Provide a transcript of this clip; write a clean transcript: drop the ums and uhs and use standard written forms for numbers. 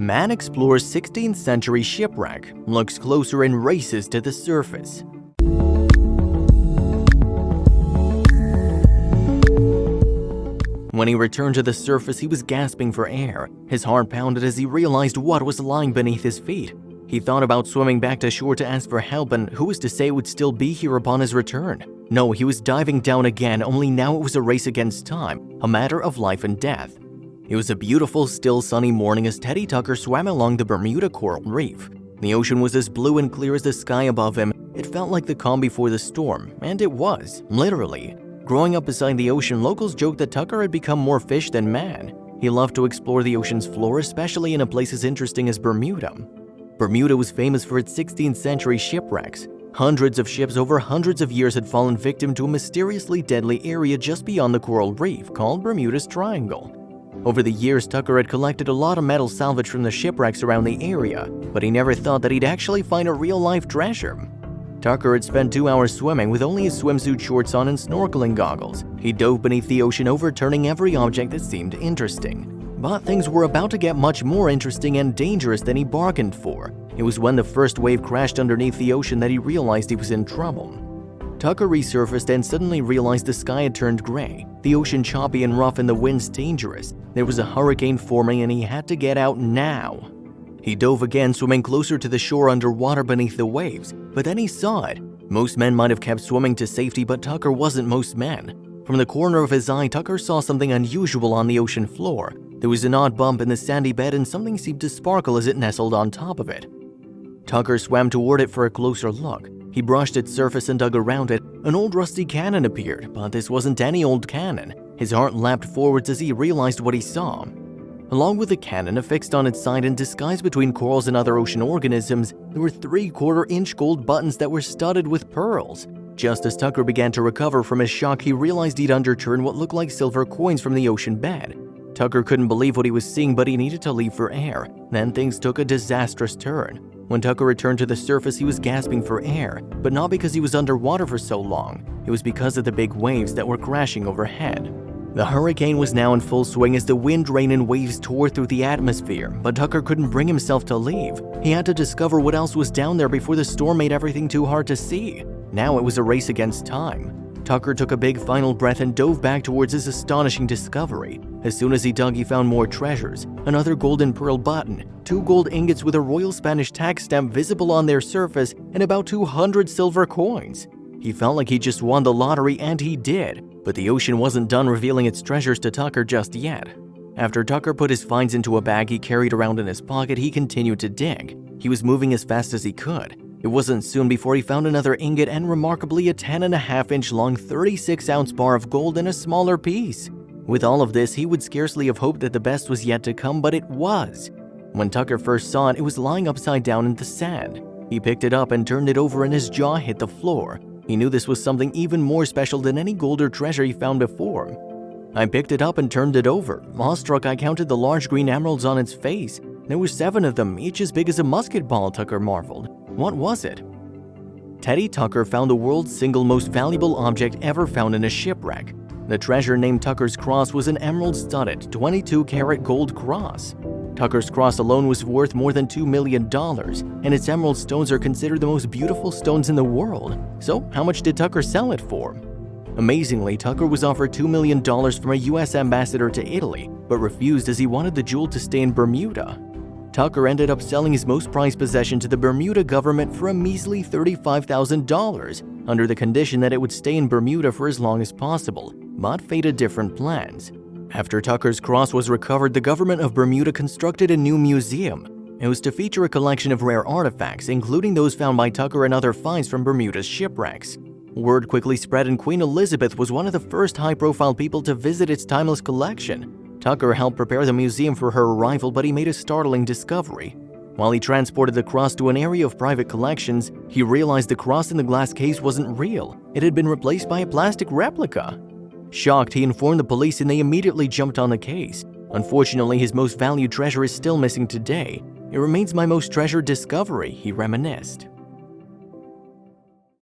Man explores 16th century shipwreck, looks closer and races to the surface. When he returned to the surface, he was gasping for air. His heart pounded as he realized what was lying beneath his feet. He thought about swimming back to shore to ask for help, and who was to say it would still be here upon his return? No, he was diving down again, only now it was a race against time, a matter of life and death. It was a beautiful, still sunny morning as Teddy Tucker swam along the Bermuda Coral Reef. The ocean was as blue and clear as the sky above him. It felt like the calm before the storm, and it was, literally. Growing up beside the ocean, locals joked that Tucker had become more fish than man. He loved to explore the ocean's floor, especially in a place as interesting as Bermuda. Bermuda was famous for its 16th century shipwrecks. Hundreds of ships over hundreds of years had fallen victim to a mysteriously deadly area just beyond the coral reef called Bermuda's Triangle. Over the years, Tucker had collected a lot of metal salvage from the shipwrecks around the area, but he never thought that he'd actually find a real-life treasure. Tucker had spent 2 hours swimming with only his swimsuit shorts on and snorkeling goggles. He dove beneath the ocean, overturning every object that seemed interesting. But things were about to get much more interesting and dangerous than he bargained for. It was when the first wave crashed underneath the ocean that he realized he was in trouble. Tucker resurfaced and suddenly realized the sky had turned gray, the ocean choppy and rough and the winds dangerous. There was a hurricane forming and he had to get out now. He dove again, swimming closer to the shore underwater beneath the waves, but then he saw it. Most men might have kept swimming to safety, but Tucker wasn't most men. From the corner of his eye, Tucker saw something unusual on the ocean floor. There was an odd bump in the sandy bed and something seemed to sparkle as it nestled on top of it. Tucker swam toward it for a closer look. He brushed its surface and dug around it. An old rusty cannon appeared, but this wasn't any old cannon. His heart leapt forwards as he realized what he saw. Along with the cannon affixed on its side and disguised between corals and other ocean organisms, there were 3/4-inch gold buttons that were studded with pearls. Just as Tucker began to recover from his shock, he realized he'd underturned what looked like silver coins from the ocean bed. Tucker couldn't believe what he was seeing, but he needed to leave for air. Then things took a disastrous turn. When Tucker returned to the surface, he was gasping for air, but not because he was underwater for so long. It was because of the big waves that were crashing overhead. The hurricane was now in full swing as the wind, rain, and waves tore through the atmosphere, but Tucker couldn't bring himself to leave. He had to discover what else was down there before the storm made everything too hard to see. Now it was a race against time. Tucker took a big final breath and dove back towards his astonishing discovery. As soon as he dug, he found more treasures: another golden pearl button, 2 gold ingots with a Royal Spanish tax stamp visible on their surface, and about 200 silver coins. He felt like he just won the lottery, and he did. But the ocean wasn't done revealing its treasures to Tucker just yet. After Tucker put his finds into a bag he carried around in his pocket, he continued to dig. He was moving as fast as he could. It wasn't soon before he found another ingot and remarkably a 10.5-inch long 36-ounce bar of gold in a smaller piece. With all of this, he would scarcely have hoped that the best was yet to come, but it was. When Tucker first saw it, it was lying upside down in the sand. He picked it up and turned it over and his jaw hit the floor. He knew this was something even more special than any gold or treasure he found before. I picked it up and turned it over. Awestruck, I counted the large green emeralds on its face. There were 7 of them, each as big as a musket ball, Tucker marveled. What was it? Teddy Tucker found the world's single most valuable object ever found in a shipwreck. The treasure, named Tucker's Cross, was an emerald-studded 22-karat gold cross. Tucker's cross alone was worth more than $2 million, and its emerald stones are considered the most beautiful stones in the world. So, how much did Tucker sell it for? Amazingly, Tucker was offered $2 million from a U.S. ambassador to Italy, but refused as he wanted the jewel to stay in Bermuda. Tucker ended up selling his most prized possession to the Bermuda government for a measly $35,000, under the condition that it would stay in Bermuda for as long as possible, but fate had different plans. After Tucker's cross was recovered, the government of Bermuda constructed a new museum. It was to feature a collection of rare artifacts, including those found by Tucker and other finds from Bermuda's shipwrecks. Word quickly spread, and Queen Elizabeth was one of the first high-profile people to visit its timeless collection. Tucker helped prepare the museum for her arrival, but he made a startling discovery. While he transported the cross to an area of private collections, he realized the cross in the glass case wasn't real. It had been replaced by a plastic replica. Shocked, he informed the police and they immediately jumped on the case. Unfortunately, his most valued treasure is still missing today. It remains my most treasured discovery, he reminisced.